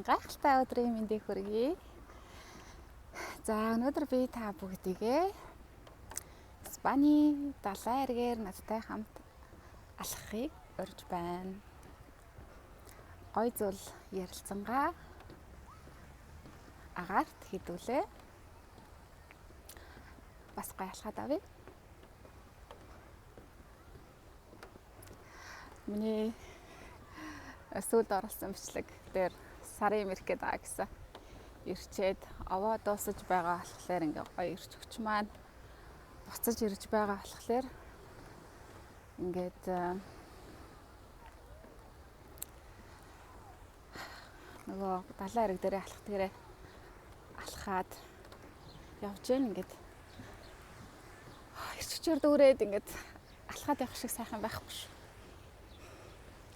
Гайхалтай өдрийн мэндийг хүргэе. За өнөөдөр би та бүгдийгээ Испани далайн эргээр надтай хамт алхахыг урьж байна. Гой зүйл ярилцсангаа агаарт хідүүлээ. Бас гой алхаад авъя. Миний сүүлд оруулсан бичлэг дээр сарын мэрхэд байгаа гэсэн ирчээд овоо дуусаж байгаа болохоор ингээ гоё ирч өгч маань буцаж ирж байгаа болохоор ингээд нөгөө далайн эрэг дээрээ алхахад явж гэн ингээд ирччээр дүүрээд ингээд алхаад явах шиг сайхан байхгүй шүү.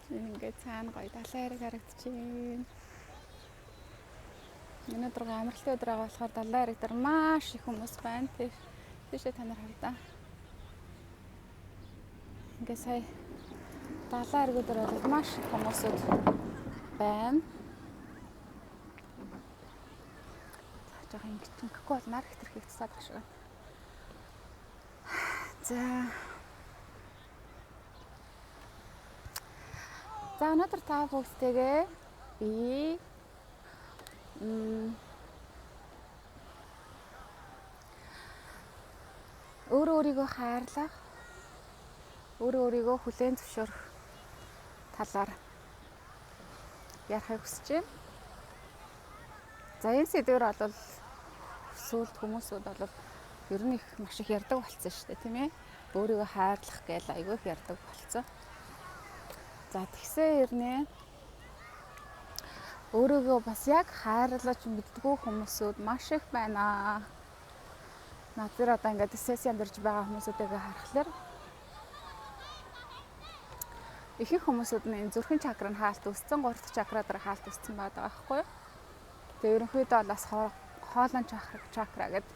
Ингээд цаана гоё далайн эрэг харагдчихээн. Өнөөдөр амралтын өдөр байгаа болохоор далайн эрэг дээр маш их хүмүүс байна. Тийшээ та нар хардаа. Ингээд сая далайн эргүүдээр бол маш их хүмүүсүүд байна. Жохоо ингэхгүй бол нар хэтэрхий цаад гэж байна. За өнөөдөр та бүгдтэйгээ би өөрийгөө хайрлах, өөрийгөө хүлээн зөвшөөрөх талаар ярихыг хүсэж байна. За энэ сэдвээр бол сүүлд хүмүүсүүд бол ер нь их маш их ярьдаг болсон шүү дээ, тийм ээ. Өөрийгөө хайрлах гэж айгүй их ярьдаг болсон. За тэгсэн ирнэ. Өөрийгөө бас яг хайрлаж мэддэггүй хүмүүсүүд маш их байна. Надад одоо ингээд сессинд ирж байгаа хүмүүсүүдээ харахаар ихэнх хүмүүсүүд нь зүрхэн чакра нь хаалт өссөн, 3 дахь чакра дээр хаалт өссөн байдаг байхгүй юу? Тэгээ ерөнхийдөө бас хоолон чакра гэдэг.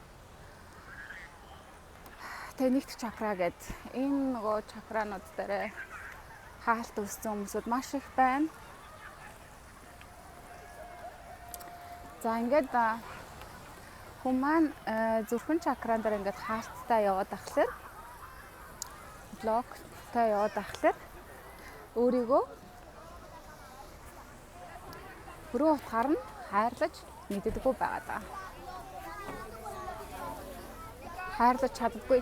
Тэгээ нэгт чакра гэдэг. Энэ нөгөө чакранууд дээр хаалт өссөн хүмүүсүүд маш их байна. За ингээд хүн маань зүрхэн чакран дээр ингээд хаалттай яваад ахлаар блоктай яваад ахлаар өөрийгөө бүрэн утгаар нь хайрлаж мэддэггүй байгаа даа. Хайрлаж чаддаггүй.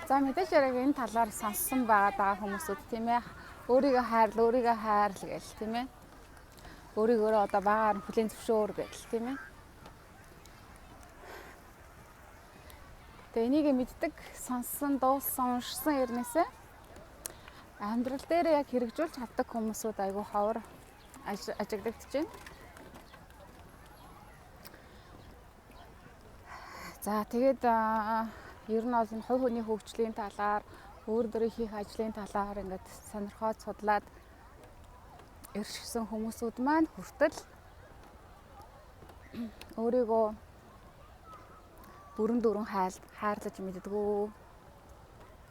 За мэдээж яг энэ талаар сонссон байгаа хүмүүсүүд тийм ээ. Өөрийгөө хайрл гэл тийм ээ. Өөрийгөө одоо багаар хүлээн зөвшөөр гэл тийм ээ. Тэгээ энийг мэддэг, сонссон, дуулсан, уншсан ирнээсээ амьдрал дээр яг хэрэгжүүлж чаддаг хүмүүсүүд айгүй ховор ажиглагдаж байна. За тэгээд ер нь бол энэ хувь хүний хөгжлийн талаар, өөр дөрөв хийх ажлын талаар ингээд сонирхоод судлаад ирсэн хүмүүсүүд маань хүртэл өөрийгөө бүрэн дүрэн хайрлаж мэддэггүй,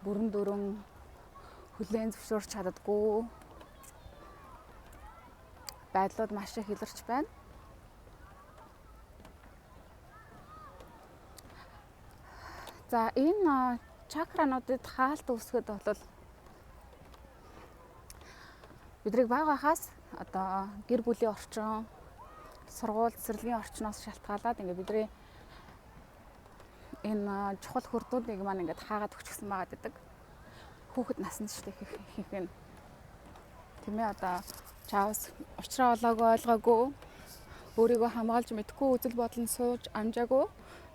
бүрэн дүрэн хүлээн зөвшөөрч чаддаггүй байдлууд маш их илэрч байна. За энэ чакрануудад хаалт үүсгэхэд бол бидрийг бага хаас одоо гэр бүлийн орчин, сургууль, цэцэрлэгийн орчноос шалтгаалаад ингээд бидний энэ чухал хүрдүүдийг маань ингээд хаагаад өгчихсөн байгаа гэдэг. Хүүхэд наснд ч их юм. Тийм ээ одоо чаавс уучраа олоогүй ойлгоогүй, өөрийгөө хамгаалж мэдгүй, үзэл бодол нь сууж амжаагүй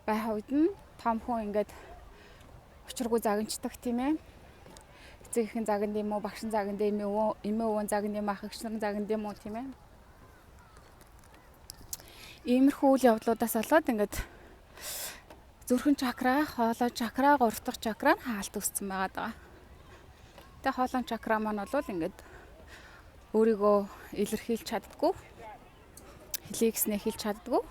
байх үед нь том хүн ингээд учиргүй загинчдаг тийм ээ. Эцэг ихэн загинд юм уу, багшин загинд юм уу, эмээ өвөн загинд юм, ах эгч нарын загинд юм уу тийм ээ. Иймэрхүү үйл явдлуудаас болоод ингээд зүрхэн чакра, хоолой чакра, 3 дахь чакра нь хаалт өссөн байгаа даа. Тэгээ хоолой чакра маань бол ингээд өөрийгөө илэрхийлж чаддаггүй, хэлийгснээ хэлж чаддаггүй.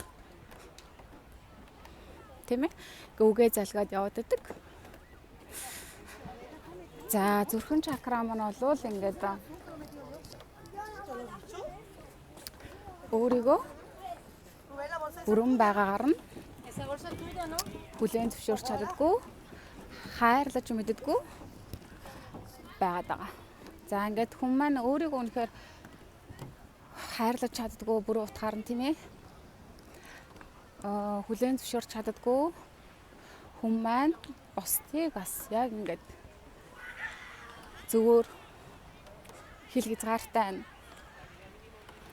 тийм ээ. Үгээ залгаад яваад идэг. За зүрхэн чакра маань бол ингээд өөрийгөө бүрэн байгаагаар нь хүлээн зөвшөөрч чаддаггүй, хайрлаж мэддэггүй байгаад байгаа. За ингээд хүн маань өөрийгөө үнэхээр хайрлаж чаддаггүй, бүр утгаар нь тийм ээ. Хүлээн зөвшөөрч чаддаггүй хүн маань бусдыг бас яг ингээд зөвөр хил хязгаартай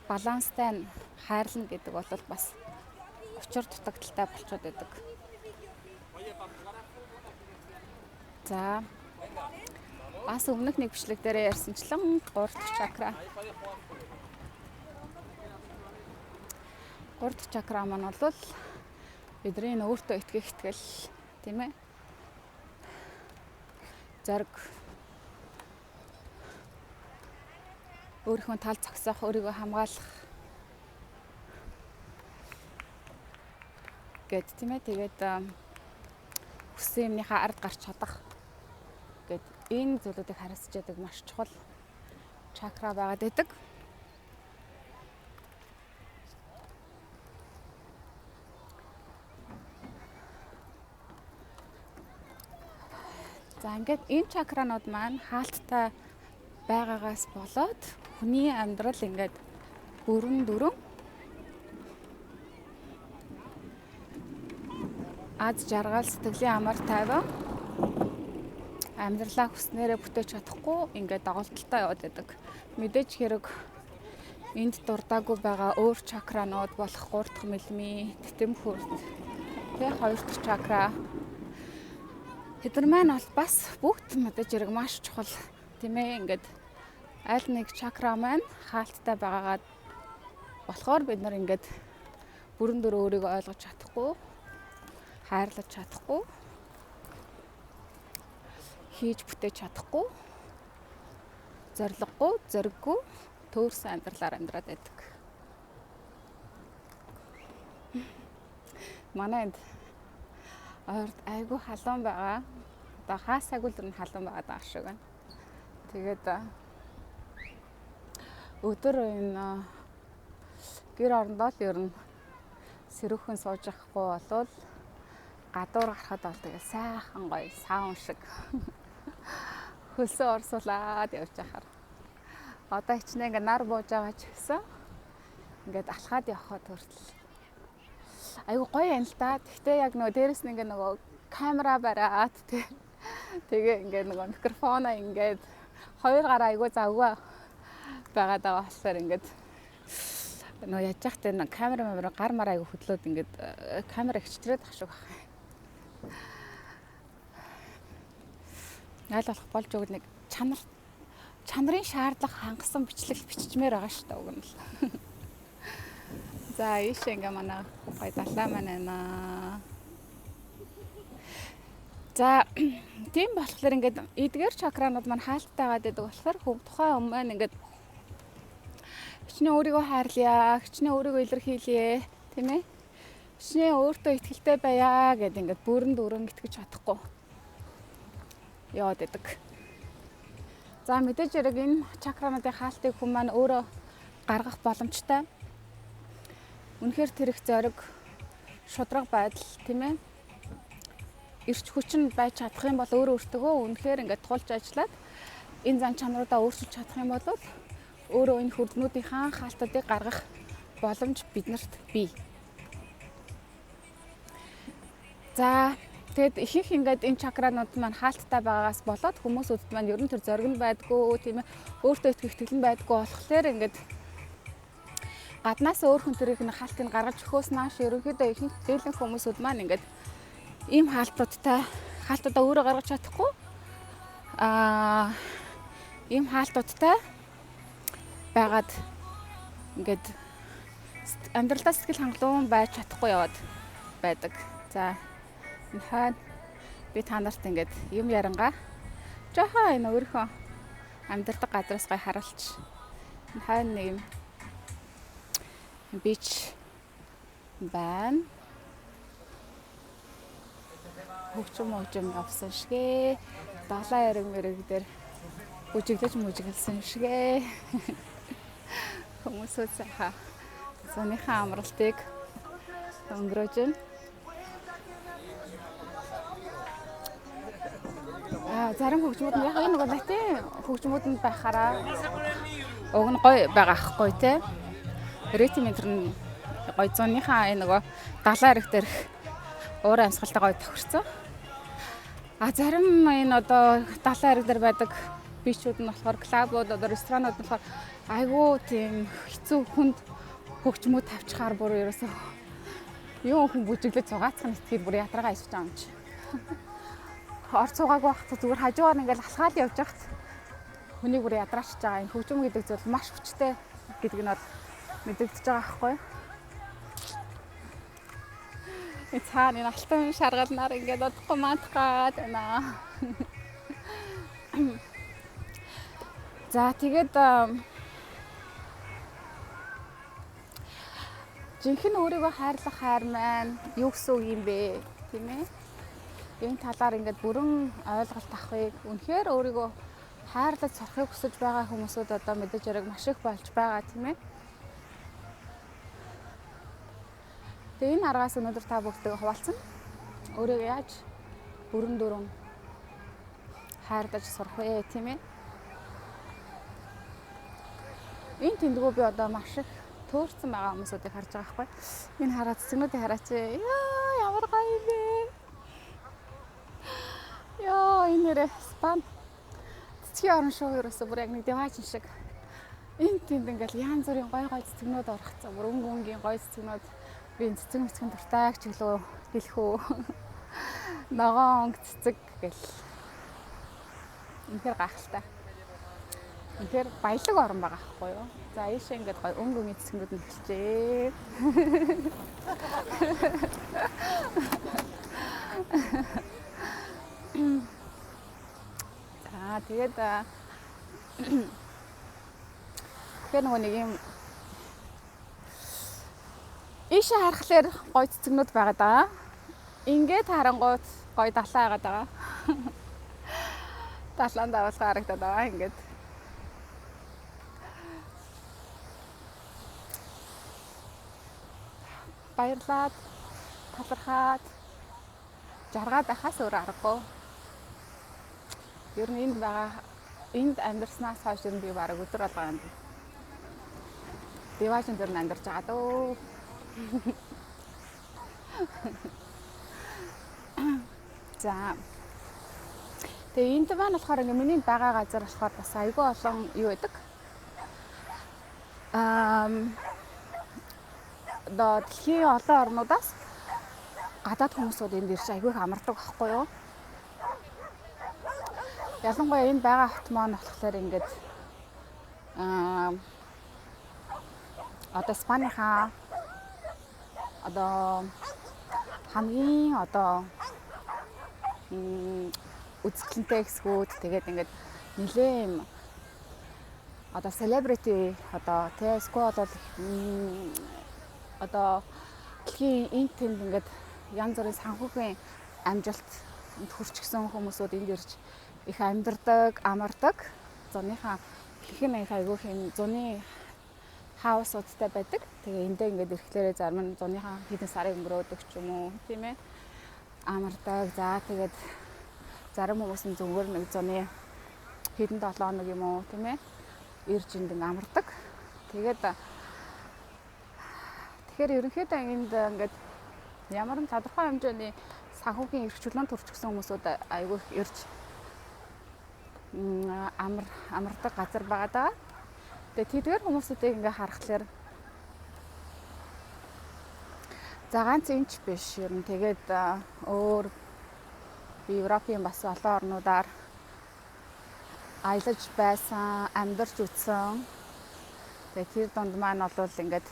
баланстай хайрлна гэдэг бол бас учир дутагдaltaй болчиход байдаг. За бас өмнөх нэг бичлэг дээр ярьсанчлан 3 дахь чакра. 3 дахь чакра маань бол бидний өөртөө итгэх итгэл, тийм ээ. Зориг, өөрийнхөө тал зогсоох, өөрийгөө хамгаалах гэд тийм ээ. Тэгээд хүссэн юмныхаа ард гарч чадах гэд энэ зүйлүүдийг хариуцж яадаг маш чухал чакра байгаад байдаг. За ингээд энэ чакранууд маань хаалттай байгаагаас болоод хүний амьдрал ингээд бүрэн дүрэн аз жаргал, сэтгэлийн амар тайван амьдралаа хүснээрээ бүтээж чадахгүй ингээд доголдолтой яваад байдаг. Мэдээж хэрэг энд дурдаагүй байгаа өөр чакранууд болох 3 дахь мэлми, тэтэм хүрд, тэг 2 дахь чакра. Тэдгээр маань бол бас бүгд мэдээж хэрэг маш чухал, тийм ээ. Ингээд аль нэг чакра маань хаалттай байгаагаад болохоор бид нар ингээд бүрэн дүр өөрийгөө ойлгож чадахгүй, хайрлаж чадахгүй, хийж бүтээж чадахгүй, зориггүй, зориггүй төөрсөн амьдралаар амьдраад байдаг. Манай энд орд айгүй халуун байгаа. Одоо хаас агуулр нь халуун байгаа даа шиг байна. Тэгээд өдөр энэ гэр орондоо л ер нь сэрүүхэн сууж авахгүй болвол гадуур гарахад бол тэгээ сайхан гоё саун шиг хөлсөө орсуулаад явж байхаар. Одоо хичнээн ингээ нар бууж байгаа ч гэсэн ингээд алхаад явхад хүртэл айгу гоё юм л да. Гэхдээ яг нөгөө дээрэс нь ингээ нөгөө камера бариад тэгээ ингээ нөгөө микрофоно ингээд хоёр гараа айгу завгүй байгаад байгаа болохоор ингээд нөгөө яаж яхтай нэг камера гар мараа айгу хөдлөөд ингээд камера хичтрээд ах шиг байна. Найл болох болж өгөл нэг чанарын шаардлага хангасан бичлэг биччихмээр байгаа шүү дээ уг нь л. За ийш ингээ манай гой далаа маань байна. За тийм болохоор ингээд эдгээр чакранууд маань хаалттай байдаг болохоор тухайн хүн маань ингээд хичнээн өөрийгөө хайрлая, хичнээн өөрийгөө илэрхийлье, тийм ээ. Хичнээн өөртөө итгэлтэй байя гэдэг ингээд бүрэн дүрэн итгэж чадахгүй яваад байдаг. За мэдээж хэрэг энэ чакрануудын хаалтыг хүн маань өөрөө гаргах боломжтой. Үнэхээр тэрх зориг, шудраг байдал, тийм ээ. Ирч хүчин байж чадах юм бол өөртөө үнэхээр ингээд тулж ажиллаад энэ зан чанаруудаа өөрчилж чадах юм бол өөрөө энэ хүрднүүдийн хаалтуудыг гаргах боломж биднэрт бий. За тэгэд ихэнх ингээд энэ чакранууд маань хаалттай байгаагаас болоод хүмүүсүүд маань ер нь тэр зориг нь байдгүй, тийм ээ. Өөртөө итгэх итгэл нь байдгүй болохоор ингээд гаднаас өөр хүн төрийнх нь хаалтыг гаргаж өгөхөөс нааш ерөнхийдөө ихэнх дийлэнх хүмүүсүүд маань ингээд ийм хаалтуудаа өөрөө гаргаж чадахгүй ийм хаалтуудтай байгаад ингээд амьдралдаа сэтгэл хангалуун байж чадахгүй яваад байдаг. За энэ хойно би та нарт ингээд юм ярангаа жохоо энэ өөрийнхөө амьдралдаг газраас гой харуулж энэ хойно нэг юм бич байна. хөгжим явсан шигэ. Далайн эрэг мэрэг дээр бүжиглэж мүжиглсэн шигэ. Хүмүүсүүд сайхан зуныхаа амралтыг өнгөрөөж байна. Зарим хөгжмүүд нь яг нэг латин хөгжмүүдэнд байхаараа уг нь гоё байгаа ахгүй те. Ритм метр нь гоё зуныхаа нөгөө далайн эрэг дээрх уур амьсгалтай гоё тохирсон. Зарим энэ одоо далайн эрэг дээр байдаг бичүүд нь болохоор клабууд одоо ресторанууд нь болохоор айгүй тийм хэцүү хүнд хөгжмүүд тавьчихаар бүр ерөөсөө юу хүн бүжиглэж зугаацах нь итгэл бүр ятраага ишиж байгаа юм чи. Орц угаагүй байх зүгээр хажуугаар ингээл алхаал явж байхад хүнийг бүр ядраачж байгаа. Энэ хөгжим гэдэг зүйл маш хүчтэй гэдэг нь бол мэдэгдэж байгаа байхгүй юу? Цаана энэ алтан шаргалнаар ингээд одохгүй мантгаад байна. За тэгээд жинхэнэ өөрийгөө хайрлах хайр маань юу гэсэн үг юм бэ? Тийм ээ? Энэ талаар ингээд бүрэн ойлголт авахыг үнэхээр өөрийгөө хайрлаж сурахыг хүсэж байгаа хүмүүсүүд одоо мэдээж хэрэг маш их болж байгаа тийм ээ. Тэгээ энэ аргаас өнөөдөр та бүгдээ хуваалцсан. Өөрийгөө яаж бүрэн дүрэн хайрлаж сурах вэ тийм ээ. Энэ тэндгүү би одоо маш их төөрцөн байгаа хүмүүсүүдийг харж байгаа байхгүй. Энэ хараад цэцгнүүдийг хараач. Яа ямар гоё юм бэ? Яа энэ нэрээ спан цэцгийн орон шүү ерөөсө бүр яг нэг деваач шиг. Энэ тэнд ингээл янз бүрийн гоё цэцгнүүд орхицсан. Бүр өнгөнгийн гоё цэцгнүүд би цэцэг дуртай чиглөө хэлэх үү. Ногоон өнгө цэцэг гэл. Үнэхээр гайхалтай. Үнэхээр баялаг орон байгаа байхгүй юу? За ийшээ ингээд гоё өнгөнгийн цэцгнүүд нь хэлжээ. Тэгээд нөгөө нэг юм ийшээ харахаар гоё цэцгнүүд байгаад байгаа. Ингээд харангуут гоё далаа байгаад байгаа. Далаан давалгаа харагдаад байгаа ингээд. Баярлаад, талархаад, жаргаад байхаас өөр аргагүй. Ер нь энд байгаа энд амьдарснаас хойш ер нь би бараг өдөр алгаа юм. Девашин дээр амьдарч байгаа дөө. За. Тэгээ энд байна болохоор ингээ миний байгаа газар болохоор бас айгүй олон юу байдаг. Дэлхийн олон орнуудаас гадаад хүмүүсүүд энд ирж айгүй их амардаг байхгүй юу? Ялангуяа энэ байгаа хот маань болохоор ингээд одоо Испанийнхаа одоо хамгийн одоо үзэсгэлэнтэй хэсгүүд тэгээд ингээд нэлээм одоо celebrity одоо тэско бол одоо дэлхийн энэ тэнд ингээд янз бүрийн санхүүгийн амжилт хүрчгсэн хүмүүсүүд энд ирж их амьдардаг, амардаг. Зуныхаа дэлхийн их айгүйх юм зуны хаусуудтай байдаг. Тэгээ эндээ ингээд ирэхлээрээ зарим нь зуныхаа хэдэн сарыг өнгөрөөдөг ч юм уу, тийм ээ. Амардаг. За тэгээд зарим хүмүүс нь зүгээр нэг зуны хэдэн 7 хоног юм уу, тийм ээ. Ирж энд ингээд амардаг. Тэгэхээр ерөнхийдөө энд ингээд ямар нэгэн тодорхой хэмжээний санхүүгийн эрхчлөлөнд төрчихсөн хүмүүсүүд айгүй ирж амардаг газар байгаа даа. Тэгээ тэдгээр хүмүүсүүдийг ингээ харахаар за ганц энэ ч биш ер нь тэгээд өөр Европын бас олон орнуудаар аялаж байсан, амьдарч үзсэн. Тэгээ тэр донд маань бол ингээд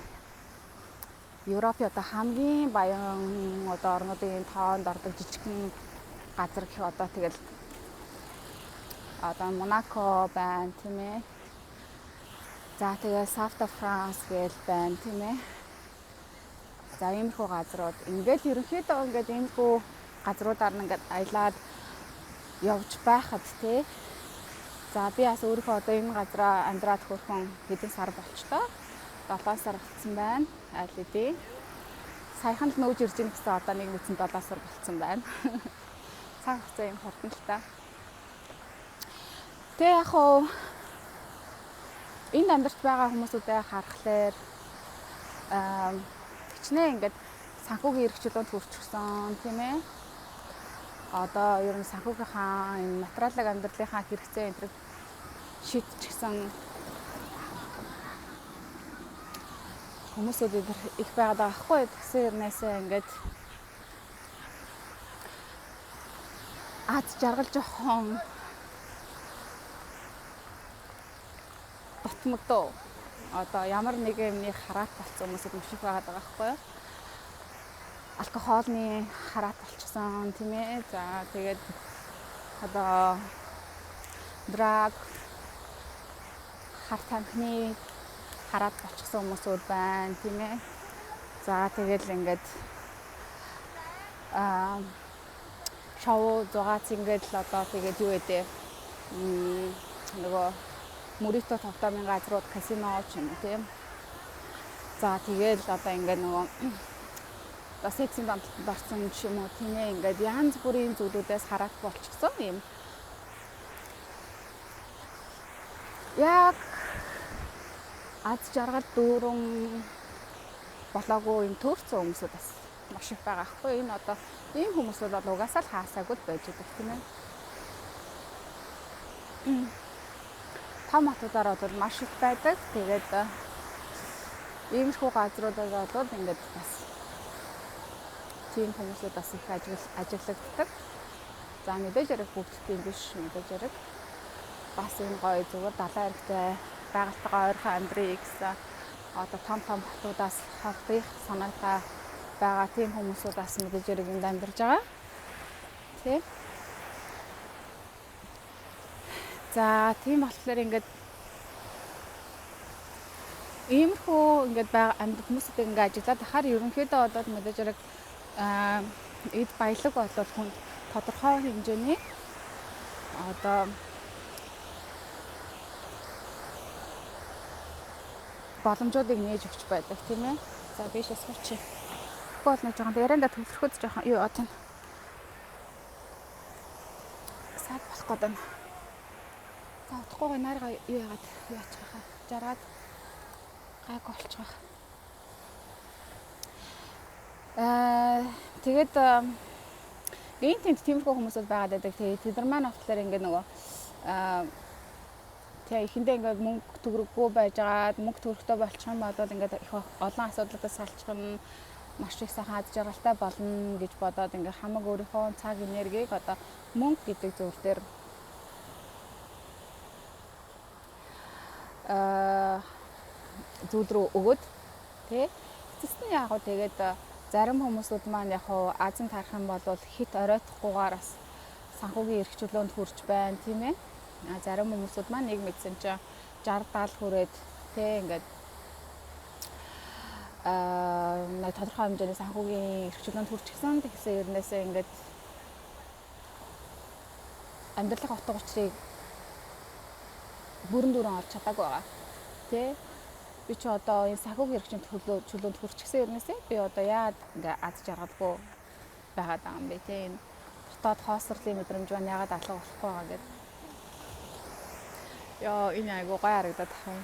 Европын одоо хамгийн баян одоо орнуудын тоонд ордог жижигхэн газар гэх одоо тэгэл одоо Монако байна тийм ээ. За тэгээ South of France гээл байна тийм ээ. За иймэрхүү газрууд ингээд ерөнхийдөө ингээд энэгүй газруудаар нь ингээд аялаад явж байхад тий. За би бас өөрөө одоо энэ газараа амьдраад хөрхөн хэдэн сар болчлоо. 7 сар болсон байна. Айл хэдий. Саяхан л нөөж ирж ийн гэсэн одоо нэг үтсэн 7 сар болцсон байна. Цаг хугацаа юм хурдан л та. Тэгээ яг хоо энд амьдарч байгаа хүмүүсүүдээ харахаар хичнээн ингээд санхүүгийн эрхчлөөнд хүрчихсэн тийм ээ. Одоо ер нь санхүүгийнхаа энэ материалын амьдралынхаа хэрэгцээ энэ шийдчихсэн хүмүүсүүд их байгаад байгаа байхгүй. Тэгсэн хэрнээсээ ингээд аз жаргал жоохон батмагдав. Одоо ямар нэгэн юмны хараат болсон хүмүүсүүд маш их байгаад байгаа байхгүй юу? Алкогоолны хараат болчихсон тийм ээ. За тэгээд одоо драг хар тамхины хараат болчихсон хүмүүсүүд байна тийм ээ. За тэгээд ингээд шоу зугаац ингээд л одоо тэгээд юу гэдэг нөгөө мөрөтө тавтамын газрууд казино ч юм уу тийм. За тэгээд одоо ингээд нөгөө одоо сексийн дамталтанд орсон ч юм уу тийм ээ. Ингээд янз бүрийн зүйлүүдээс хараат болчихсон юм. Яг аз жаргал дүүрэн болоогүй юм төрсөн хүмүүсүүд бас маш их байгаа хгүй. Энэ одоо ийм хүмүүсүүд бол угаасаа л хаасаагүй байж байгаа тийм ээ. Том хотуудаар бол маш их байдаг. Тэгээд иймэрхүү газруудад бол ингээд бас тийм хүмүүсүүд бас их ажиглагддаг. За мэдээж хэрэг бүгдтэй биш мэдээж хэрэг. Бас энэ гоё зүгээр далайн эрэгтэй байгальтайгаа ойрхон амьдрий гэсэн одоо том хотуудаас хавдах санаатай байгаа тийм хүмүүсүүд бас мэдээж хэрэг энд амьдарч байгаа. Тэ. За тийм болохоор ингээд иймэрхүү ингээд амьд хүмүүстэй ингээд ажиглаад тахаар ерөнхийдөө одоо мэдээж хэрэг эд баялаг болол хүн тодорхой хэмжээний одоо боломжуудыг нээж өгч байдаг тийм ээ. За би шээс хурч. Гол нэг жоохон ярианда төвлөрөхөд жоохон юу одоо саад болох гэдэг нь. За утгагүй наарга юу яагаад яачих хаа. Жаргаад гайг болчих. Тэгээд энэ тэнд тиймэрхүү хүмүүсүүд байгаад байдаг. Тэгээд тэд нар маань болохоор ингээ нөгөө тэгээ ихэндээ ингээд мөнгө төгрөггүй байжгаад мөнгө төгрөгтэй болчих юм бодоод ингээд их олон асуудлуудаас салчих нь маш их сайхан аз жаргалтай болно гэж бодоод ингээд хамаг өөрийнхөө цаг энергийг одоо мөнгө гэдэг зүйл дээр зүйл рүү өгөөд тий эцэст нь яг гоо тэгээд зарим хүмүүсүүд маань яг хуу азан тарах юм бол хит оройтохгүйгээр бас санхүүгийн эрхчлөөнд хүрч байна тийм ээ. Зарим хүмүүсүүд маань нэг мэдсэн чинь 60-70 хүрээд тий ингээд нэг тодорхой хэмжээний санхүүгийн эрхчлөөнд хүрчихсэн. Тэгсэн ернээсээ ингээд амьдралын утга учирыг бүрэн дүүрэн олж чадаагүй байгаа. Тий би ч одоо энэ санхүүгийн эрхчлөөнд хүрчихсэн ернээсээ би одоо яад ингээд аз жаргалгүй байгаад байгаа юм бэ тий энэ дотоод хоосрлын мэдрэмж маань яагаад алга болохгүй байгаа гэдэг. Яа энэ айгуу гоё харагдаад тах юм.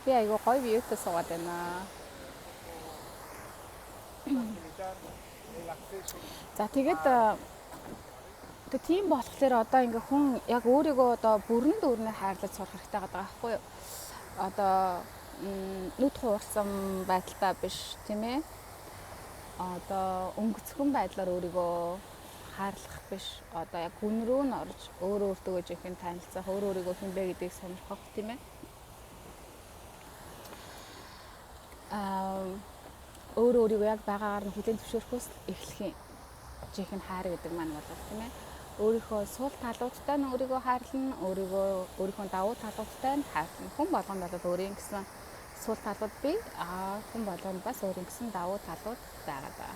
Би айгуу гоё вьютэй суугаад байна. За тэгээд тийм болохоор одоо ингээ хүн яг өөрийгөө одоо бүрэн дүүрнээр хайрлаж сурах хэрэгтэй байгаа байхгүй юу? Одоо нүд хуурсан байдалтай биш тийм ээ. Одоо өнгөцгөн байдлаар өөрийгөө хаарлах биш. Одоо яг хүн рүү н орж өөрөө өөртөө жинхэнэ танилцах, өөрийгөө хинбэ гэдгийг сонирхох тийм ээ. Өөрийгөө яг байгаагаар нь хүлээн зөвшөөрөхөөс эхлэх юм. Жинхэнэ хайр гэдэг маань бол тийм ээ. Өөрийнхөө сул талуудтай нь өөрийгөө хайрлна, өөрийнхөө давуу талуудтай нь хайрлна. Хүн болгонд бол өөрийн гэсэн сул талууд бий. Хүн болгонд бас өөрийн гэсэн давуу талууд байгаа даа.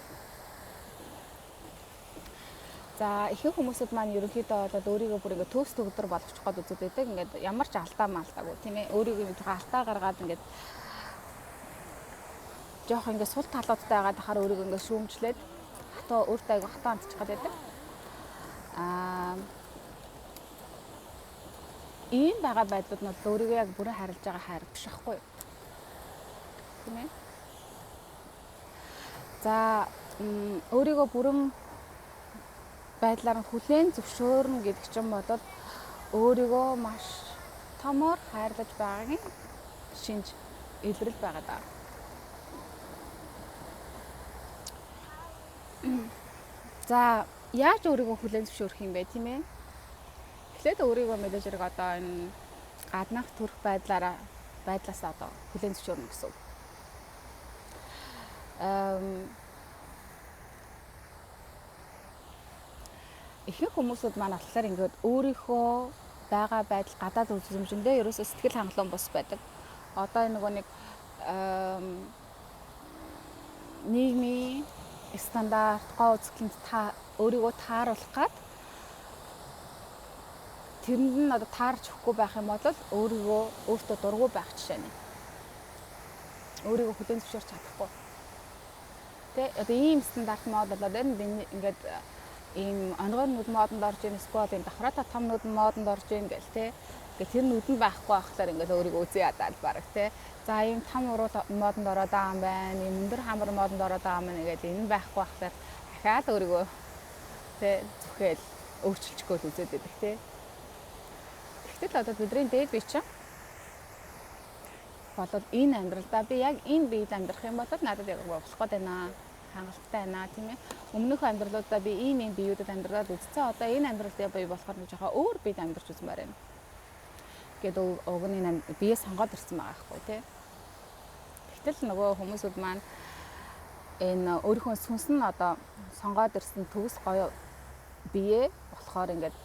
За ихэнх хүмүүсүүд маань ерөнхийдөө болоод өөрийгөө бүр ингээд төгс төгдөр болгочих гээд үзээд байдаг. Ингээд ямар ч алдаа маалтаагүй тийм ээ. Өөрийгөө жоохон алдаа гаргаад ингээд жоохон ингээд сул талуудтай байгаад хахаар өөрийгөө ингээд шүүмжлээд хатаа өөртөө айгу хатаа амтчих гээд байдаг. Ийм байгаа байдлууд нь өөрийгөө яг бүрэн харилж байгаа хайр биш байхгүй юу? Тийм ээ. За өөрийгөө бүрэн байдлаар нь хүлээн зөвшөөрнө гэдэг чинь бол өөрийгөө маш томор хайрлаж байгаагийн шинж илрэл байгаа даа. За яаж өөрийгөө хүлээн зөвшөөрөх юм бэ тийм ээ? Эхлээд өөрийгөө мэдээж хэрэг одоо энэ гаднах төрх байдлаас одоо хүлээн зөвшөөрнө гэсэн үг. Ихэнх хүмүүсүүд маань болохоор ингээд өөрийнхөө байгаа байдал гадаад үзмжиндээ ерөөсөө сэтгэл хангалуун бус байдаг. Одоо энэ нөгөө нэг нийгмийн стандарт гоо үзэсгэлэнт өөрийгөө тааруулах гад тэрэнд нь одоо таарч өгөхгүй байх юм бол өөрийгөө өөртөө дургүй байх жишээ нь. Өөрийгөө хүлээн зөвшөөрч чадахгүй. Тэ одоо ийм стандарт мод болоод энэ ингээд ийм онгойр нүд модонд орж ийн эсвэл ийм давхраатай том нүд модонд орж ийн гэл тэ. Ингээд тэр нүд нь байхгүй байхлаар ингээд өөрийгөө үзээ ядаад бараг тэ. За ийм том уруу модонд ороод байгаа юм байна. Ийм өндөр хамар модонд ороод байгаа юм нэгээд энэ байхгүй байхлаар дахиад өөрийгөө тэ зүхэл өөрчилчихгүй л үзээд байдаг тэ. Тэгтэл одоо бидний дээд бие чинь болоод энэ амьдралдаа би яг энэ биед амьдрах юм бол надад яг болох гээд байна. Хангалттай байна тийм ээ. Өмнөх амьдралуудаа би ийм биеүүдэд амьдраад үзсэн. Одоо энэ амьдралдаа би болохоор нэг жоохон өөр биед амьдарч үзмээр байна. Гэт уг нь бие сонгоод ирсэн байгаа байхгүй тий. Тэгтэл нөгөө хүмүүсүүд маань энэ өөрийнхөө сүнс нь одоо сонгоод ирсэн төгс гоё бие болохоор ингээд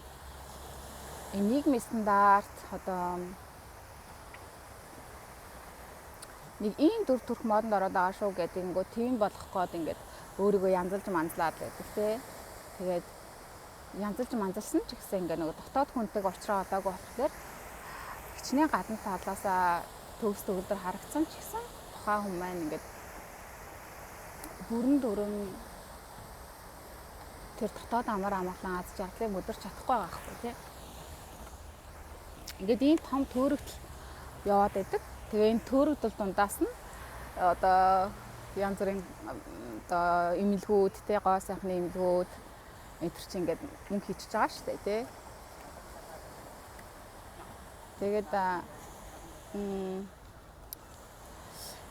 энэ нийгмийн стандарт одоо нэг ийм дүр төрх модонд ороод байгаа шүү гэдэг ингээд тийм болох гээд ингээд өөрийгөө янзалж манзлаад байдаг тий. Тэгээд янзалж манзалсан ч гэсэн ингээд нөгөө дотоод хүнтэйг уулзраа олоогүй болохоор хичнээн гадна талаасаа төгс төгөлдөр харагдсан ч гэсэн тухайн хүн маань ингээд бүрэн дүрэн тэр дотоод амар амгалан аз жаргалыг өдөрч чадахгүй байгаа байхгүй тий. Ингээд ийм том төөрөгдөл яваад байдаг. Тэгээ энэ төөрөгдөл дундаас нь одоо янз бүрийн одоо имлгүүд те гоо сайхны имлгүүд энэ төр чи ингээд мөнгө хийчихэж байгаа шүү дээ тий. Тэгээд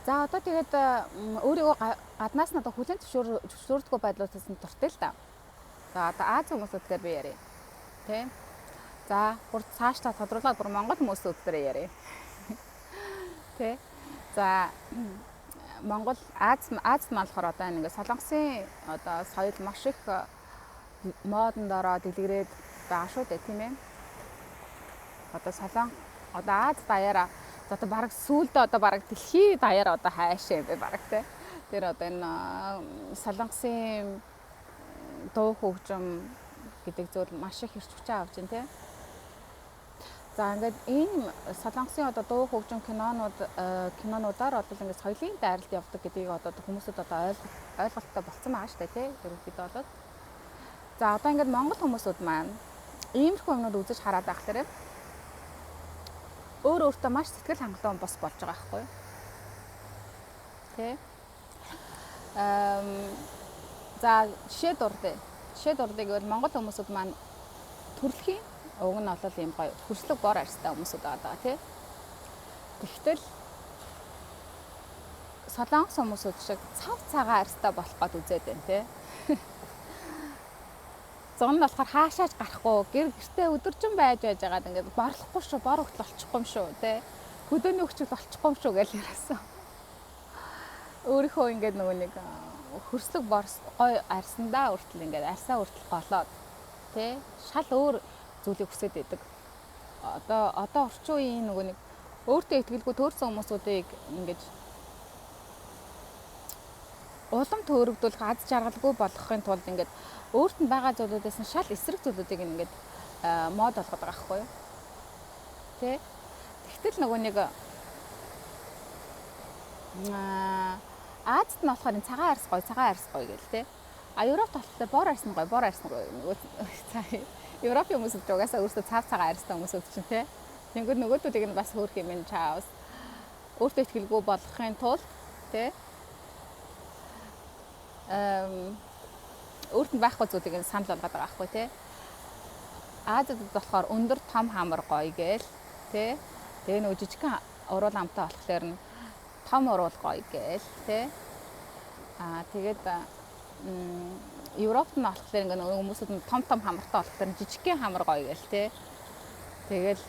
за одоо тэгээд өөрийгөө гаднаас нь одоо хүлээн зөвшөөрдөггүй байдлуудаас нь дуртай л да. За одоо Аз хүмүүсүүд дээр би яриа. Тэ. За бүр цаашлаа тодруулаад бүр Монгол хүмүүсүүд дээр яриа. Тэ. За Монгол Аз болохоор одоо ингээд Солонгосын одоо соёл маш их модонд ороод дэлгэрээд байгаа шүү дээ тийм ээ. Одоо одоо Аз даяараа одоо бараг сүүлдээ одоо бараг дэлхий даяар одоо хайшаа юм бэ бараг те. Тэр одоо энэ Солонгосын дуу хөгжим гэдэг зүйл маш их ирч хүчээ авч байна те. За ингээд ийм Солонгосын одоо дуу хөгжим кинонуудаар бол ингээд соёлын дайралт явдаг гэдгийг одоо хүмүүсд одоо ойлголттой болцсон байгаа шүү дээ те. Ерөнхийдөө бол. За одоо ингээд монгол хүмүүсүүд маань иймэрхүү юмнууд үзэж хараад байхлаар өөртөө маш сэтгэл хангалуун бос болж байгаа байхгүй юу? Тэ. За жишээ дурдъя. Жишээ дурдъя гэвэл монгол хүмүүсүүд маань төрөлхийн уг нь бол юм гоё хөрслөг бор арьстай хүмүүсүүд байгаа тий. Тэгтэл солонгос хүмүүсүүд шиг цав цагаан арьстай болох гээд үзээд байна тий. Зон нь болохоор хаашааж гарахгүй гэртээ өдөржин байж байгаад ингээд борлохгүй шүү, бор хөлт болчихгүй юм шүү те. Хөдөөний хүчил болчихгүй юм шүү гэж яриасан. Өөрийнхөө ингээд нөгөө нэг хөрслөг борс гой арьсандаа үртэл ингээд арьсаа үртэл голоод те шал өөр зүйлийг хүсэж байдаг. Одоо орчин үеийн нөгөө нэг Өөртөө итгэлгүй төөрсөн хүмүүсүүдийг ингэж улам төөрөгдүүлэх аз жаргалгүй болгохын тулд ингээд өөрт нь байгаа зүйлүүдээс нь шал эсрэг зүйлүүдийг ингээд мод болгоод байгаа байхгүй юу? Тэ? Тэгтэл нөгөө нэг Азад нь болохоор цагаан арьс гоё гэл тэ. А Европт болохоор бор арьс нь гоё. Нөгөө Европын хүмүүс ч угаасаа өөрсдөө цав цагаан арьстай хүмүүс чинь тэ. Тэнгүүд нөгөөдүүдийг нь бас хөөх юм чаавс. Өөртөө итгэлгүй болгохын тулд тэ өөрт нь байхгүй зүйлийг нь санал болгоод байгаа байхгүй тий. Азад болохоор өндөр том хамар гоё гээл тий. Тэгээ нөгөө жижигхэн уруул амтай болохоор нь том уруул гоё гээл тий. Тэгээд Европт нь болохоор ингээ нөгөө хүмүүсүүд нь том хамартай болохоор жижигхэн хамар гоё гээл тий. Тэгэл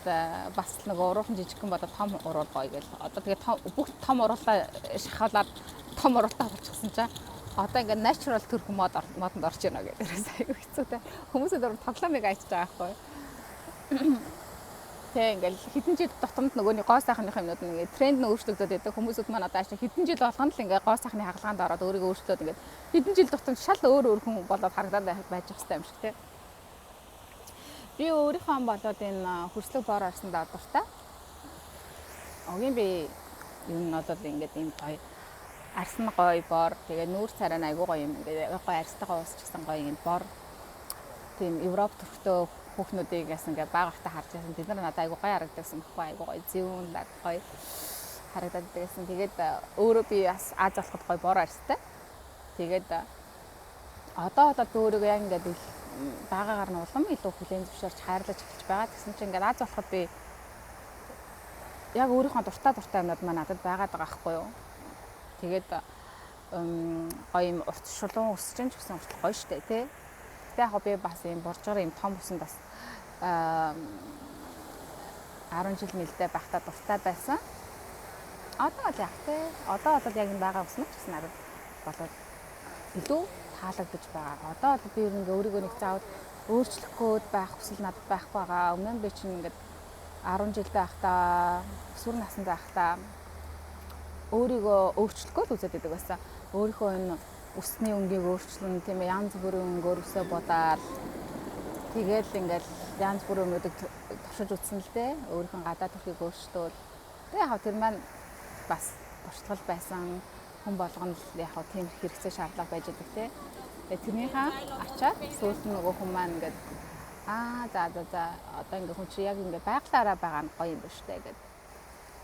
бас нөгөө уруулын жижигхэн болоод том уруул гоё гээл. Одоо тэгээ бүх том уруулаа шахуулаад том уруултаа болчихсон чинь одоо ингээд natural төрх модонд орж ийнэ гэдэг айгүй хэцүүтэй. Хүмүүсүүд өөр тоглоомыг айчж байгаа байхгүй. Тэг ингээд хэдэн жил дотомд нөгөөний гоо сайхных юмнууд ингээд тренд нь өөрчлөгдөд байдаг. Хүмүүсүүд маань одоо хэдэн жил болгоно л ингээд гоо сайхны хагалгаанд ороод өөрийгөө өөрчлөөд ингээд хэдэн жил дотомд шал өөр хүн болоод харагдаад байж хэвчтэй юм шиг тий. Би өөрийнхөө болоод энэ хөрслөг бор орсонд дуртай. Огийн би юм нь одоо ингээд ийм гоё арс нь гоё бор тэгээ нүүр царай нь айгүй гоё юм ингээ гоё арстайгаа уусчихсан гоё юм бор тийм Европ төрхтөө хүүхнүүдийг яасан ингээ багахта харж байсан бид нар надад айгүй гоё харагдсан байхгүй айгүй гоё зүүн лаг гоё харагдаад байсан тэгээд өөрөө би бас Аз болоход гоё бор арстай тэгээд одоо би өөрийгөө яг ингээ багаагаар нь улам илүү хүлээн зөвшөөрч хайрлаж эхэлж байгаа гэсэн чинь ингээ Аз болоход би яг өөрийнхөө дуртай юмнууд маань надад байгаад байгаа байхгүй юу. Тэгээд гоё юм урт шулуун өсч чинь ч гэсэн урт гоё штэ тий. Тэ яг би бас юм боржоор юм том усанд бас 10 жил мэлдэ байхдаа дуртай байсан. Одоо л яг тий. Одоо бол яг юм байгаа ус нь ч гэсэн надад болоод илүү таалагдж байгаа. Одоо бол би ингээ өөрийгөө нэг заавал өөрчлөх гээд байх хүсэл надад байхгүй байгаа. Өмнө нь би чинь ингээд 10 жил байхдаа өсвөр наснд байхдаа өөрийгөө өөрчлөхөө л үзээд байдаг байсан. Өөрийнхөө энэ өсний өнгийг өөрчлөн тийм ээ янз бүрийн өнгөөр өсөө бодаад тэгээд ингээл янз бүрийн юмнуудыг туршиж үзсэн л дээ. Өөрийнхөө гадаа төрхийг өөрчлөөл. Тэгээд яг тэр маань бас туршлагал байсан. Хүн болгоно л яг тийм хэрэгцээ шаардлага байж байгаа тий. Тэгээд тэрнийхээ ачаад сүүлд нь нөгөө хүн маань ингээд за одоо ингээ хүн чи яг ингээ байглаараа байгаа нь гоё юм ба штэ гэдэг.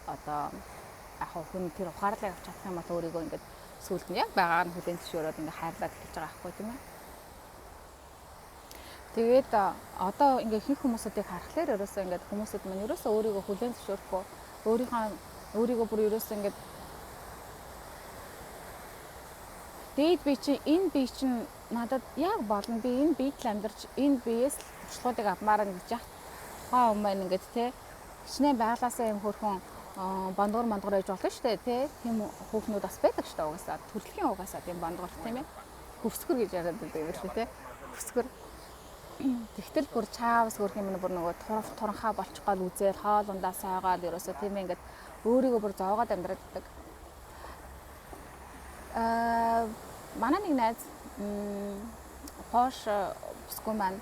Одоо яг хүн тэр ухаарлыг авч чадах юм бол өөрийгөө ингээ сүүлд нь яг байгаа нь хүлээн зөвшөөрөөд ингээ хайрлаад эхэлж байгаа байхгүй тийм ээ. Тэгээд одоо ингээ ихэнх хүмүүсүүдийг харахаар ерөөсөө ингээ хүмүүсүүд маань ерөөсөө өөрийгөө хүлээн зөвшөөрөхгүй өөрийгөө бүр ерөөсөө ингээ дээд би чинь надад яг болно би энэ биед л амьдарч энэ биеэс туршлагуудыг авмаар ингэж яах хаа юм байна ингээд те хичнээн байглаасаа юм хөрхөн бандгуур ээж болно шүү дээ те тийм хүүхнүүд бас байдаг шүү дээ угаасаа төрөлхийн угаасаа тийм бандгуур тийм ээ хөвсгөр гэж яриад байдаг юм шүү те хөвсгөр тэгтэл бүр чаавс хөрх юм бүр нөгөө туранхаа болчих гол үзэл хоолундаа сойгоод ерөөсөө тийм ээ ингээд өөрийгөө бүр зоогоод амьдраад байдаг. Манай нэг найз Пош бүсгүй маань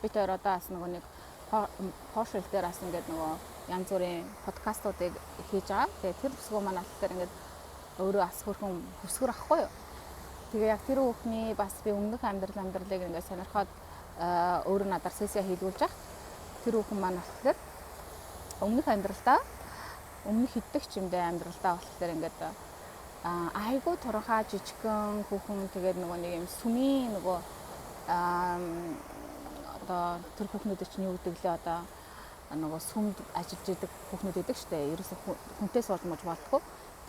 бид хоёр одоо бас нөгөө нэг Пош хэл дээр бас ингээд нөгөө янз бүрийн подкастуудыг хийж байгаа. Тэгээ тэр бүсгүй маань болохоор ингээд өөрөө бас хөрхөн хөсгөр ахгүй юу. Тэгээ яг тэр хүүхний бас би өмнөх амьдралыг ингээд сонирхоод өөрөө надаар сессия хийлгүүлж байгаа. Тэр хүүхэн маань болохоор өмнөх хиддэг чимдээ амьдралдаа болохоор ингээд айгуу туранхаа жижигхэн хүүхэн тэгээд нөгөө нэг юм сүмийн нөгөө одоо тэр хүүхнүүд чинь юу гэдэг лээ одоо нөгөө сүмд ажиллаж идэг хүүхнүүд идэг штэ. Ерөөсөө хүнтэй суулж мож болтгоо.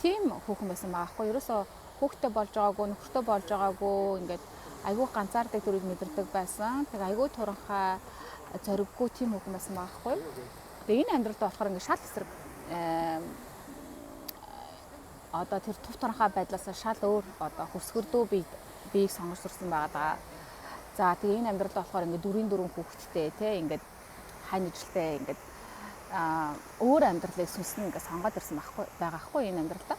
Тийм хүүхэн байсан байхгүй. Ерөөсөө хүүхдтэй болж байгаагүй, нөхөртэй болж байгаагүй ингээд айгуу ганцаардаг төрөйг мэдэрдэг байсан. Тэгээд айгуу туранхаа зориггүй тийм хүүхэн байсан байхгүй. Тэгээд энэ амьдралд болохоор ингээд шал эсрэг одоо тэр тув туранхаа байдлаас шал өөр одоо хөсгөрдөө биеийг сонгож сурсан байгаа. За тэгээ энэ амьдралд болохоор ингээд 4 хүүхэдтэй тий ингээд хань ижилтэй ингээд өөр амьдралыг сүнслэн ингээд сонгоод ирсэн байгаа хгүй энэ амьдралдаа.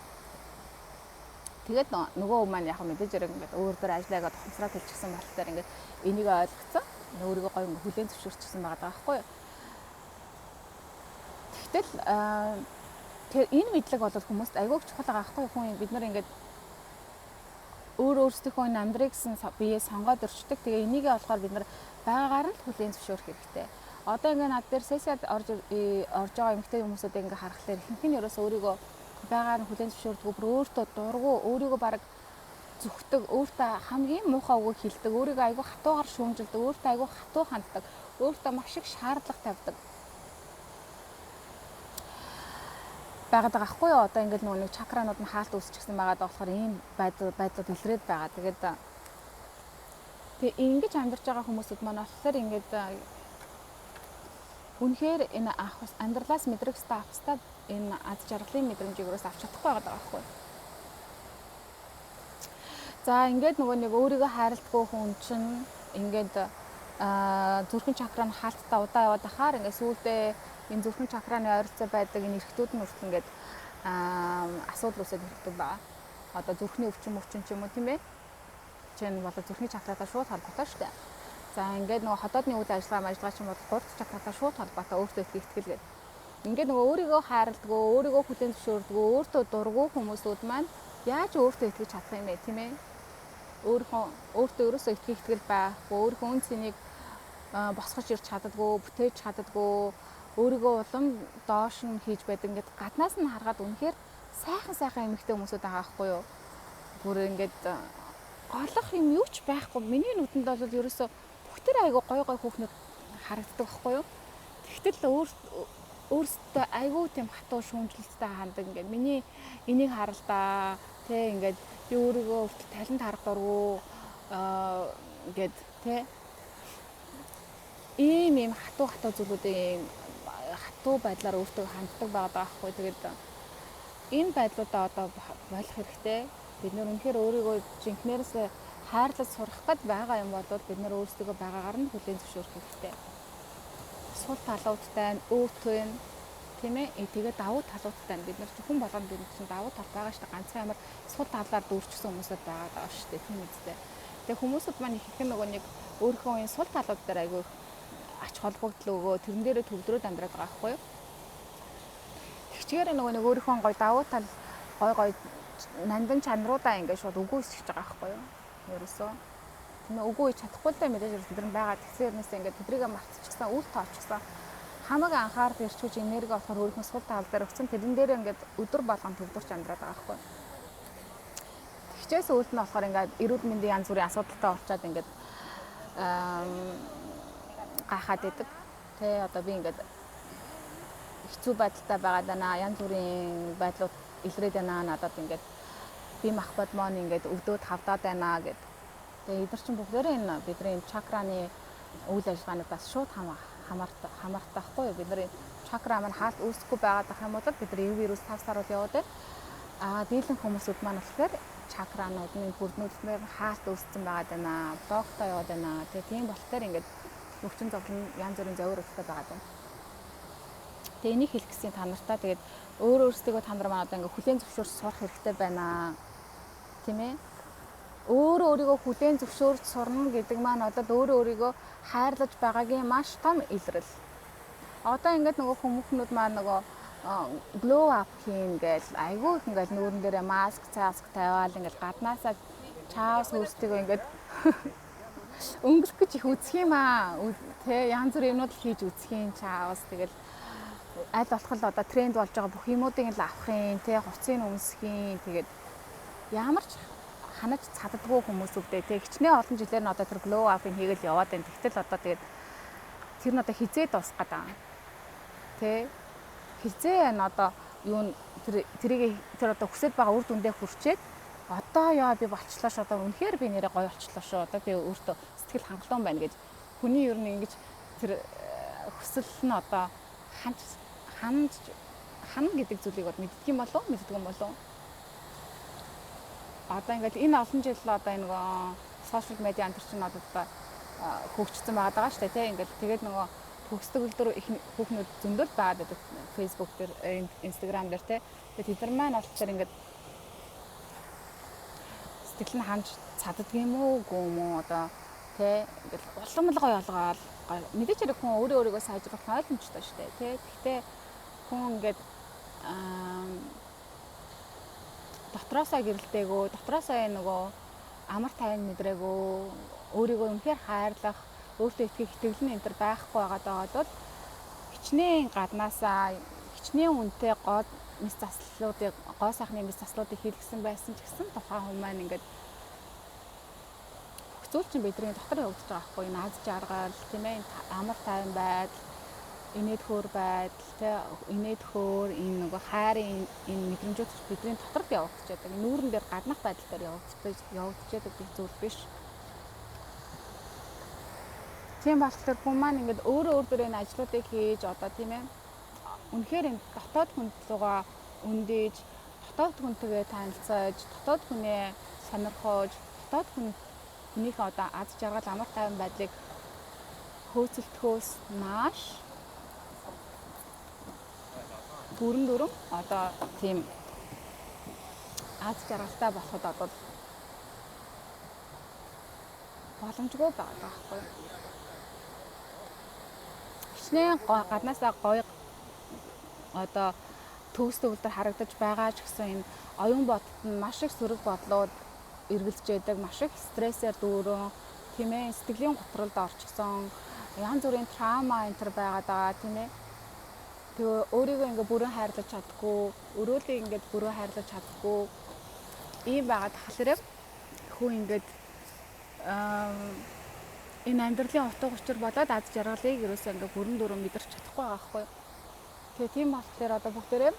Тэгээд нөгөө хүмүүс маань яг мэдээж хэрэг ингээд өөр дөр ажиллаагаа тохомсраад хэлчихсэн болохоор ингээд энийг ойлгоцсон. Өөрийгөө гоё хүлээн зөвшөөрчихсэн байгаа байхгүй юу. Тэгтэл тэр энэ мэдлэг бол хүмүүст айгүй чухал байгаа хгүй юу. Хүн бид нар ингээд өөрсдийнхөө энэ амьдрыг гэсэн бие сонгоод өрчдөг. Тэгээ энийгээ болохоор бид нар байгаагаар нь хүлээн зөвшөөрөх хэрэгтэй. Одоо ингээд над дээр сесиад орж байгаа эмэгтэй хүмүүсүүдийг ингээд харахаар ихэнх нь ерөөсөө өөрийгөө байгаар нь хүлээн зөвшөөрдөг, бүр өөртөө дургу, өөрийгөө баг зүхдэг, өөртөө хамгийн муухай үгийг хэлдэг, өөрийгөө айгүй хатуугаар шүүмжилдэг, өөртөө айгүй хатуу ханддаг, өөртөө маш их шаардлага тавьдаг. Байгаад байгаа хгүй юу? Одоо ингээд нөгөө нэг чакранууд нь хаалт үүсчихсэн байгаад болохоор ийм байдлууд илрээд байгаа. Тэгээд ингэж амьдарч байгаа хүмүүсүүд маань болохоор ингээд үнэхээр энэ амьдралаас мэдрэх стафстаа энэ аз жаргалын мэдрэмжийг өөрөөс авч чадахгүй байгаа байхгүй. За ингээд нөгөө нэг өөрийгөө хайрладаггүй хүн чинь ингээд зүрхэн чакра нь хаалттай удаа яваад ахаар ингээд сүүлдээ энэ зүрхэн чакраны ойролцоо байдаг энэ эрхтүүд нь хүртэл ингээд асуудал үүсэж ирдэг байгаа. Одоо зүрхний өвчин ч юм уу тийм ээ. Чинь болоо зүрхний чакратаа шууд холбоотой шүү дээ. За ингээд нөгөө хотоодны үйл ажиллагаа ч юм бол гурав чакратаа шууд холбоотой өөртөө итгэл гэдэг. Ингээд нөгөө өөрийгөө хайрладгүй, өөрийгөө хүлээн зөвшөөрдөггүй, өөртөө дургу хүмүүсүүд маань яаж өөртөө итгэж чадах юм бэ тийм ээ? Өөртөө ерөөсөө итгэл байхгүй, өөрийнхөө үн цэнийг босгож ирч чаддаггүй, бүтээж чаддаггүй, өөрийгөө улам доош нь хийж байдаг. Ингээд гаднаас нь харахад үнэхээр сайхан эмэгтэй хүмүүсүүд байгаа байхгүй юу? Бүр ингээд голох юм юу ч байхгүй. Миний нүдэнд бол ерөөсөө бүх тэр айгу гой хүүхнүүд харагддаг байхгүй юу? Тэгтэл өөрсдөө айгүй тийм хатуу шүүмжлэлтэй хандаг. Ингээд миний энийг харалдаа тий ингээд би өөрийгөө өвтөл талент харах дургу ингээд тий ийм хатуу зүйлүүдийн хатуу байдлаар өөртөө ханддаг байгаа байхгүй. Тэгээд энэ байдлуудаа одоо болох хэрэгтэй. Бид нэр үнэхээр өөрийгөө жинхнээрээс хайрлаж сурах гээд байгаа юм бол бид нэр өөрсдөө байгаагаар нь хүлээн зөвшөөрөх хэрэгтэй. Сул талуудтай нь өөтөө нь тийм ээ. Тэгээд давуу талуудтай нь бид нар хүн болгонд бид чинь давуу тал байгаа шүү дээ. Ганцхан ямар сул талаар дүүрчихсэн хүмүүсүүд байгаа шүү дээ. Тийм үстэй. Тэгээд хүмүүсүүд маань их нөгөө нэг өөрийнхөө энэ сул талууд дээр айгүй ач холбогдол өгөө тэрэн дээрээ төвлөрөөд амьдраад байгаа байхгүй юу? Тэгчгээр нөгөө нэг өөрийнхөө гой давуу тал гой нандан чанаруудаа ингээд шууд үгүй өсгөж байгаа байхгүй юу? Ерөөсөө тийм үгүй хийж чадахгүй л дээ мэдээж бид нар байгаа. Тэгсээрнээс ингээд тэдрийгээ мартчихсан, үл тоочсон. Хамаг анхаарал ирчүүж энерги болохоор өөрийнхөө сул тал дээр өгсөн. Тэрэн дээрээ ингээд өдөр болгон төвлөрч амьдраад байгаа байхгүй юу? Тэгчээс үүлд нь болохоор ингээд эрүүл мэндийн янз бүрийн асуудалтай болчаад ингээд гахаад идэг. Тэ одоо би ингээд хэцүү байдалтай байгаад байна. Янз бүрийн байдлууд илрээд байна. Надад ингээд би мах бодмон ингээд өвдөөд хавдаад байна гэд. Тэгээ эдгээр чинь бүгдээрээ энэ бидний чакраны үйл ажиллагаанаас шууд хамаартай байхгүй юу? Бидний чакра маань хаалт үүсэхгүй байгаад ах юм бол бид нар вирус 5 сар бол яваад байна. Дийлэн хүмүүсүүд маань болохоор чакрануудын бүрднүүдээр хаалт үүссэн байгаад байна. Блоктой яваад байна. Тэгээ тийм болохоор ингээд өвчин зовлон янз бүрийн зовирлолтой байгаа юм. Тэгээ энийг хэлэх гэсэн та нартай тэгээд өөрсдөө та нар маань одоо ингээ хүлээн зөвшөөрч сурах хэрэгтэй байна. Тийм ээ? Өөрийгөө хүлээн зөвшөөрч сурна гэдэг маань одоо өөрийгөө хайрлаж байгаагийн маш том илрэл. Одоо ингээд нөгөө хүмүүхнүүд маань нөгөө glow up хийн гээл айгүй их ингээд нүүрэн дээрээ маск тавиал ингээд гаднаасаа чаавс өөрсдөө ингээд өнгөлөх гэж их үзэх юм аа. Тэ янз бүр юмнууд л хийж үзэх юм чаавс. Тэгэл аль болох л одоо тренд болж байгаа бүх юмуудыг л авахын, тэ хувцсыг өмсөхийн. Тэгээд ямар ч ханаж цаддаггүй хүмүүсүүдээ тэ хичнээн олон жилээр нь одоо тэр glow up-ыг хийгээл яваад байна. Тэгтэл одоо тэгээд тэр нь одоо хизээ дуусах гэдэг. Тэ хизээ энэ одоо юу тэр одоо хүсэж байгаа үр дүндээ хүрчээд одоо яа би болчлоо шүү. Одоо үнэхээр би нэрээ гоё болчлоо шүү. Одоо би өөртөө сэтгэл хангалуун байна гэж хүний ер нь ингэж тэр хүсэл нь одоо хана гэдэг зүйлийг бол мэддэг юм болов уу? Мэддэг юм болов уу? Одоо ингээд энэ олон жил одоо энэ нөгөө сошиал медиа антер чинь одоо хөгжсөн байгаа шүү дээ. Тэ ингээд тэгээд нөгөө төгсгөл их хүүхнүүд зөндөл байгаад байдаг Facebook дээр, Instagram дээр те. Тэгээд тэд нар маань болохоор ингээд сэтгэл нь ханж цаддаг юм уу үгүй юм уу одоо те ингээд улам л гоё олгоол мэдээч хэрэг хүн өөрийгөө сайжруулах нь ойлгомжтой шүү дээ те. Гэхдээ хүн ингээд дотроосоо гэрэлтэйгөө, дотроосоо нөгөө амар тайван мэдрээгүй, өөрийгөө үнэхээр хайрлах, өөртөө итгэх итгэл нь энэ төр байхгүй байгаад бол хичнээн гаднаасаа хичнээн үнэтэй гоо мис заслуудыг, гоо сайхны мис заслуудыг хийлгсэн байсан ч гэсэн тухайн хүмүүс маань ингээд зүйл чинь бидний дотор явагдаж байгаа байхгүй энэ аз жаргал тийм ээ амар тайван байдал инээдхөр байдал тийм инээдхөр энэ нөгөө хайрын энэ мэдрэмжүүд бидний доторд явагдаж байдаг нүүрэн дээр гаднах байдал дээр явагдаж байдаг гэх зүйл биш. Тийм болохоор хүн маань ингээд өөр өөр энэ ажлуудыг хийж одоо тийм ээ үнэхээр энэ дотоод хүн руугаа өндөөж дотоод хүнтэйгээ танилцаж дотоод хүнээ сонирхож дотоод хүнийхээ одоо аз жаргал амар тайван байдлыг хөөцөлтөхөөс нааш бүрэн дүрэн одоо тийм аз жаргалтай болоход одоо боломжгүй байгаа байхгүй. Хичнээн гаднаасаа гоё одоо төгс төвлөр харагдаж байгаа ч гэсэн энэ оюун бодолд нь маш их сөрөг бодлууд эргэлж яадаг, маш их стрессээр дүүрэн тийм ээ сэтгэлийн готролд орчихсон янз бүрийн траума энэ төр байгаад байгаа тийм ээ. Тэгээ өөрийгөө ингээ бүрэн хайрлаж чаддаггүй, өрөөлийг ингээ бүрэн хайрлаж чаддаггүй ийм байгаад тахлаар хүн ингээд энэ амьдралын утга учир болоод аз жаргалыг ерөөсөө ингээ бүрэн дүрэн мэдэрч чадахгүй байгаа байхгүй. Тэгээ тийм болохоор одоо бүгдээрээ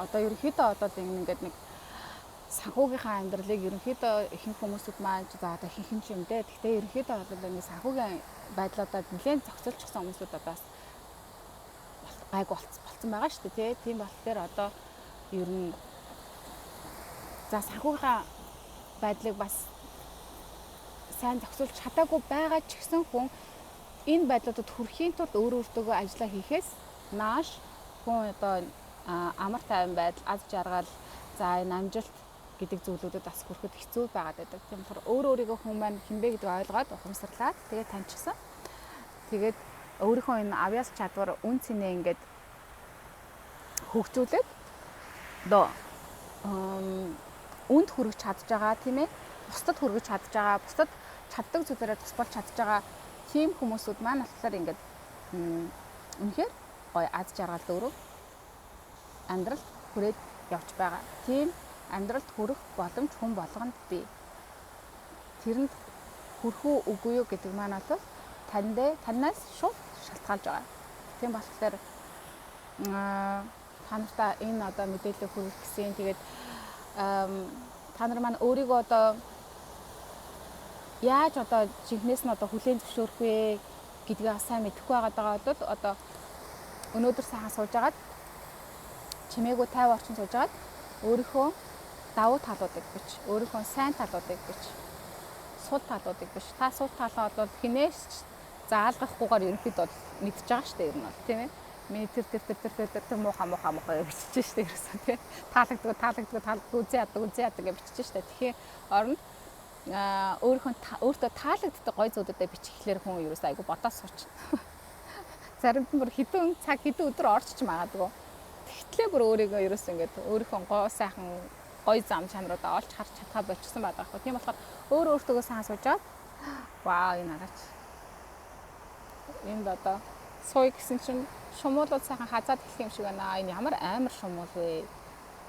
одоо ерөнхийдөө одоо ингээд нэг санхүүгийнхаа амьдралыг ерөнхийдөө ихэнх хүмүүсүүд маань за одоо ихэнх юм дээ. Гэхдээ ерөнхийдөө бол нэг санхүүгийн байдлуудад нэлээд зохицуулчихсан хүмүүсүүд одоо бас гайг болцсон байгаа шүү дээ. Тийм болохоор одоо ер нь за санхүүгийнхаа байдлыг бас сайн зохицуулж чадаагүй байгаа ч гэсэн хүн энэ байдлуудад хүрэхийн тулд өөртөө ажиллаа хийхээс нааш хүн одоо амар тайван байдал, аз жаргал, за энэ амжилт гэдэг зүйлүүдэд бас хүрэхэд хэцүү байгаад байдаг. Тийм болохоор өөрийгөө хүн маань хинбэ гэдгийг ойлгоод ухамсарлаад тэгээд таньчихсан. Тэгээд өөрийнхөө энэ авьяас чадвар үн цэнээ ингээд хөгжүүлээд одоо үнд хүрэж чадж байгаа тийм ээ. Бусдад хүргэж чадж байгаа, бусдад чаддаг зүйлээрээ тус болж чадж байгаа тийм хүмүүсүүд маань болохоор ингээд үнэхээр гоё аз жаргал дөрөв амьдралд хүрээд явж байгаа. Тийм амьдралд хүрэх боломж хүн болгонд бий. Тэрэнд хүрэх үгүй юу гэдэг маань бол танаас шууд шалтгаалж байгаа. Тийм болохоор та нартаа энэ одоо мэдээлэл хүргэх гэсэн. Тэгээд та нар маань өөрийгөө одоо яаж одоо жинхнээс нь одоо хүлээн зөвшөөрөх вэ гэдгийг сайн мэдэхгүй байгаа бол одоо өнөөдөр сайхан сууж агаад чимээгүй 50 орчим сууж агаад өөрийнхөө давуу талуудыг бич, өөрийнхөө сайн талуудыг бич, сул талуудыг бич. Та сул талаа бол хинээс заалгахгүйгээр ерөнхийдөө мэдчихэж байгаа шүү дээ ер нь бол тийм ээ. Миний тэр муухай бичиж штэ ерөөсөө тийм. Таалагддаг үзээ яадаг гэж бичиж штэ. Тэгэхээр оронд өөртөө таалагддаг гой зүйлүүдэд бичихлээр хүн ерөөсөө айгу бодоос сурч. Заримд нь бүр хэдэн цаг хэдэн өдөр орчиж магадгүй. Тэгтлээ бүр өөрийгөө ерөөсөө ингээд өөрийнхөө гоо сайхан гой зам чанаруудаа олж харж чадхаа болчихсон байдаг байхгүй. Тийм болохоор өөртөө сайн суужаад вау энэ араач. Энд одоо сууя гэсэн чинь шумуулууд сайхан хазаад эхлэх юм шиг байна. Энэ ямар амар шумуул вэ?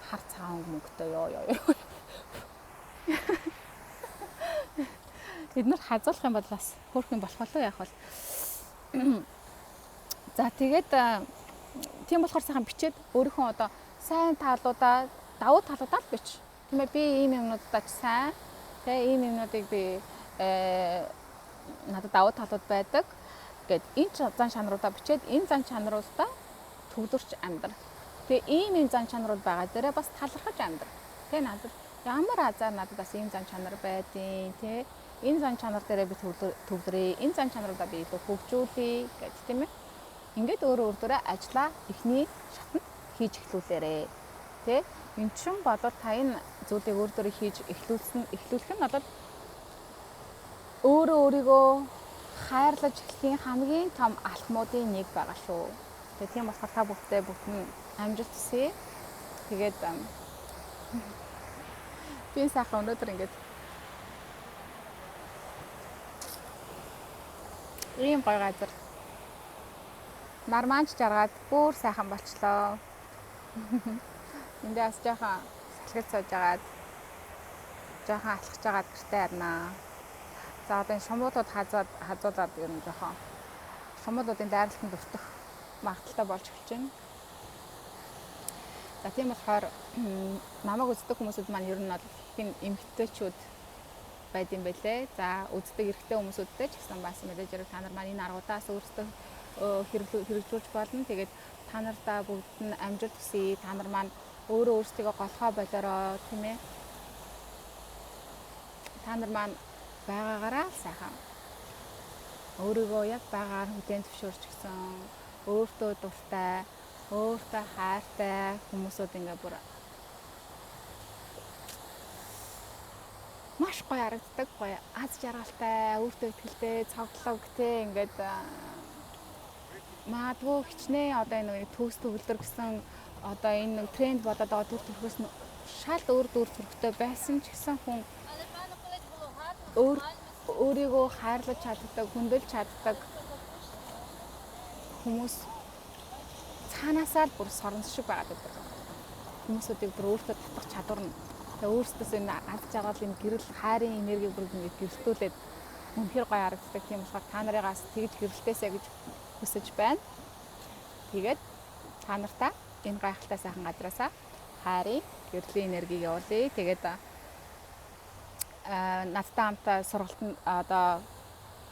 Хар цагаан мөнгөтэй ёо. Эднэр хазуулах юм бол бас хөөрх юм болох болоо яах вэ? За тэгээд тийм болохоор сайхан бичээд өөрийнхөө одоо сайн талуудаа, давуу талуудаа л бич. Тийм ээ би ийм юмнуудаа ч сайн. Тэгээ ийм юмнуудыг би надад давуу талууд байдаг. Гэт энэ зан чанаруудаа бичээд энэ зан чанаруудаа төвлөрч амьдрах. Тэгээ ийм зан чанарууд байгаа дээрээ бас талархаж амьдрах. Тэгээ надад ямар азар надад бас ийм зан чанар байдیں۔ Тэ Энэ зан чанар дээрээ би төвлөрье. Энэ зан чанаруудаа би илүү хөгжүүлье гэж тийм ээ. Ингээд өөрөө өөртөө ажиллаа эхний шатнд хийж эхлүүлээрэ. Тэ? Энд чинь бодоод та энэ зүйлийг өөртөө хийж эхлүүлэх нь одоо өөрийгөө хайрлаж эхлэхийн хамгийн том алхмуудын нэг байгаа шүү. Тэгээ тийм болохоор та бүхтэй бүтэн амжилт хүсье. Тэгээд би сайхан өнөөдөр ингээд ийм гоё газар нар маань ч жаргаад бүр сайхан болчлоо. Эндээс жоохон салхиц сууж агаад жоохон алхаж агаад гэртээ харнаа. За одоо энэ шумуудад хазуулаад ер нь жоохон шумуудын дайралтанд өртөх магадaltaй болж эхэлж байна. За тийм болохоор намайг үздэг хүмүүсүүд маань ер нь бол хин эмгтээчүүд байд юм бэлээ. За үздэг эрэгтэй хүмүүсүүдтэй ч гэсэн бас мэдээж хэрэг та нар маань энэ аргуудаас өөрсдөө хэрэгжүүлж болно. Тэгээд та нартаа бүгд нь амжилт хүсье. Та нар маань өөрсдийгөө голхоо болоороо тийм ээ. Та нар маань байгаагаараа сайхан өөрийгөө яг байгаагаар хүлээн зөвшөөрч гисэн өөртөө дуртай, өөртөө хайртай хүмүүсүүд ингээ бүр маш гоё харагддаг, гоё аз жаргалтай, өөртөө ихтэй, цогцлог тий ингээд магадгүй хичнээн одоо энэ төгс төгөлдөр гэсэн одоо энэ нэг тренд болоод байгаа төр төрхөөс нь шал өөр төрхтэй байсан ч гэсэн хүн өөрийгөө хайрлаж чаддаг, хүндэлж чаддаг хүмүүс цаанаасаа л бүр сорон шиг байгаад байдаг. Хүмүүсүүдийг бүр өөртөө татах чадвар нь тэгээ өөртөөс энэ аз жаргалын гэрэл хайрын энергийг бүр ингэ гэрэлтүүлээд үнэхээр гоё харагддаг. Тийм болохоор та нарыгаас тэгж гэрэлтээсэй гэж хүсэж байна. Тэгээд та нартаа энэ гайхалтай сайхан газраасаа хайрын гэрлийн энергийг явуулъя. Тэгээд надтай хамтаа сургалтанд одоо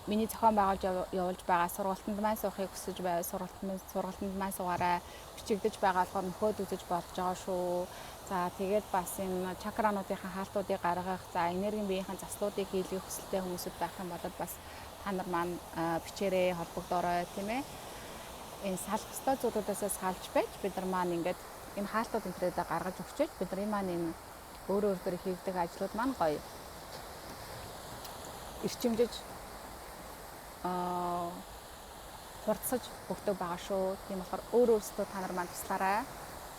миний зохион байгуулж явуулж байгаа сургалтанд маань суухыг хүсэж байв. Сургалтанд маань суугаарай. Бичигдэж байгаа болохоор нөхөд үзэж болж байгаа шүү. За тэгээд бас энэ чакрануудынхаа хаалтуудыг гаргах, за энергийн биеийн заслуудыг хийлгэх хүсэлтэй хүмүүсүүд байх юм бол бас та нар маань бичээрээ холбогдорой тийм ээ. Энэ салах ёстой зүйлүүдээс салж байж бид нар маань ингээд энэ хаалтууд энтрээдээ гаргаж өгчөөж бид нар маань энэ өөрөөр хийгдэг ажлууд маань гоё ирчимжиж хурдсаж өгдөг байгаа шүү. Тийм болохоор өөрөөсөө та нар маань туслаарай.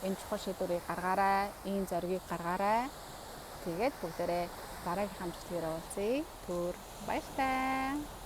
Энэ чухал шийдвэрийг гаргаарай. Энэ зоригийг гаргаарай. Тэгээд бүгдээрээ дараагийн хамжилтгаараа уулзъя. Түр баяртай.